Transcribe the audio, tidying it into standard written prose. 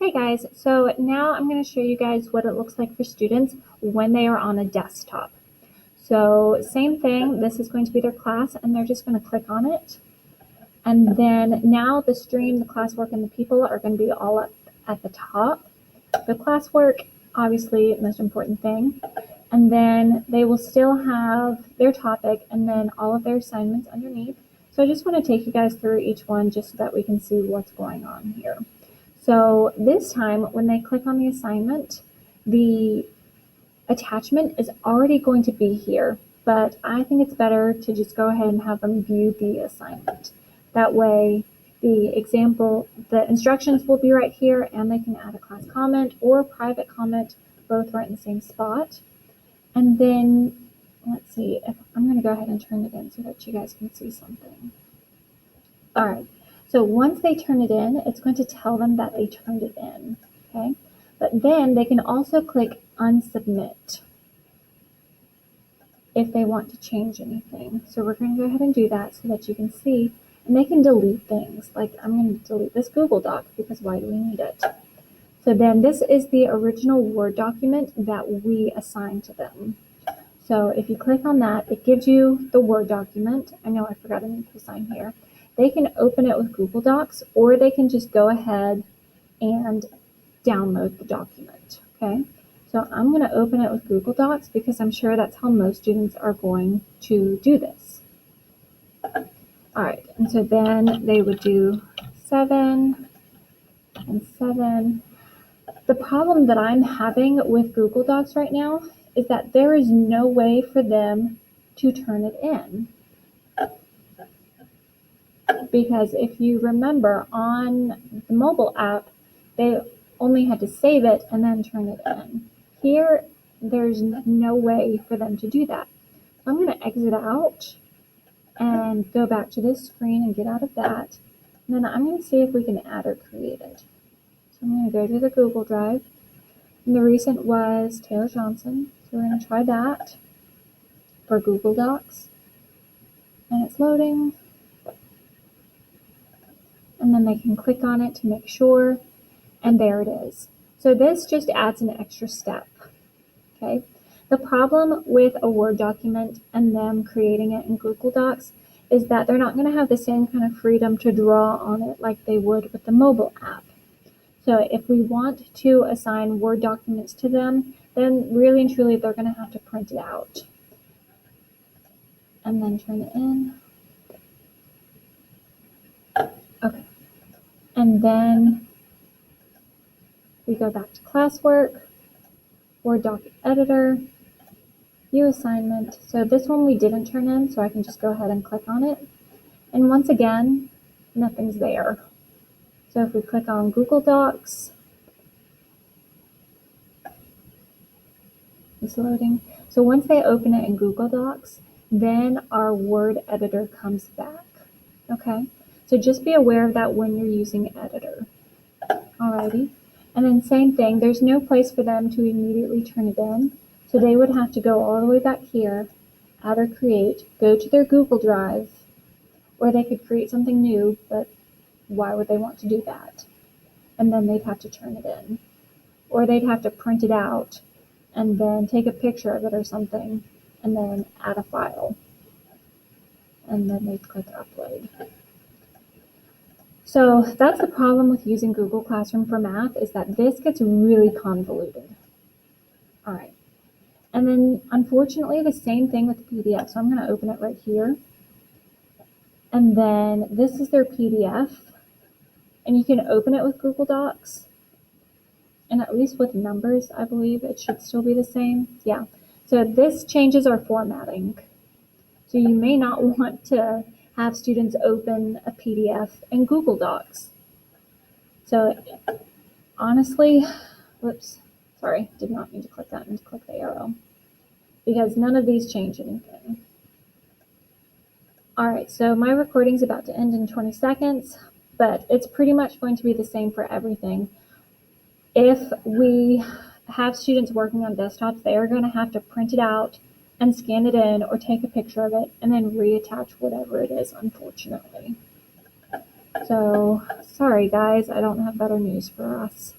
Hi guys, so now I'm going to show you guys what it looks like for students when they are on a desktop. So same thing, this is going to be their class and they're just going to click on it. And then now the stream, the classwork, and the people are going to be all up at the top. The classwork, obviously, most important thing. And then they will still have their topic and then all of their assignments underneath. So I just want to take you guys through each one just so that we can see what's going on here. So this time, when they click on the assignment, the attachment is already going to be here, but I think it's better to just go ahead and have them view the assignment. That way, the instructions will be right here, and they can add a class comment or private comment, both right in the same spot. And then, let's see, if I'm going to go ahead and turn it in so that you guys can see something. All right. So once they turn it in, it's going to tell them that they turned it in, okay? But then they can also click unsubmit if they want to change anything. So we're going to go ahead and do that so that you can see, and they can delete things. Like I'm going to delete this Google Doc because why do we need it? So then this is the original Word document that we assigned to them. So if you click on that, it gives you the Word document. I know I forgot an equal sign here. They can open it with Google Docs, or they can just go ahead and download the document, okay? So I'm going to open it with Google Docs because I'm sure that's how most students are going to do this. All right, and so then they would do 7 and 7. The problem that I'm having with Google Docs right now is that there is no way for them to turn it in. Because if you remember on the mobile app, they only had to save it and then turn it in. Here, there's no way for them to do that. So I'm going to exit out and go back to this screen and get out of that. And then I'm going to see if we can add or create it. So I'm going to go to the Google Drive. And the recent was Taylor Johnson. So we're going to try that for Google Docs. And it's loading. And then they can click on it to make sure, and there it is. So this just adds an extra step, okay? The problem with a Word document and them creating it in Google Docs is that they're not going to have the same kind of freedom to draw on it like they would with the mobile app. So if we want to assign Word documents to them, then really and truly they're going to have to print it out and then turn it in. Okay. And then we go back to classwork, Word doc editor, view assignment. So this one we didn't turn in, so I can just go ahead and click on it. And once again, nothing's there. So if we click on Google Docs, it's loading. So once they open it in Google Docs, then our Word editor comes back. Okay, so just be aware of that when you're using editor. Alrighty, and then same thing, there's no place for them to immediately turn it in. So they would have to go all the way back here, add or create, go to their Google Drive, or they could create something new, but why would they want to do that? And then they'd have to turn it in. Or they'd have to print it out and then take a picture of it or something and then add a file. And then they'd click upload. So that's the problem with using Google Classroom for math, is that this gets really convoluted. All right. And then unfortunately the same thing with the PDF. So I'm going to open it right here. And then this is their PDF. And you can open it with Google Docs. And at least with numbers, I believe it should still be the same. Yeah. So this changes our formatting. So you may not want to have students open a PDF in Google Docs. So honestly, whoops, sorry, did not mean to click that and click the arrow, because none of these change anything. All right, so my recording's about to end in 20 seconds, but it's pretty much going to be the same for everything. If we have students working on desktops, they are going to have to print it out and scan it in or take a picture of it and then reattach whatever it is, unfortunately. So sorry guys, I don't have better news for us.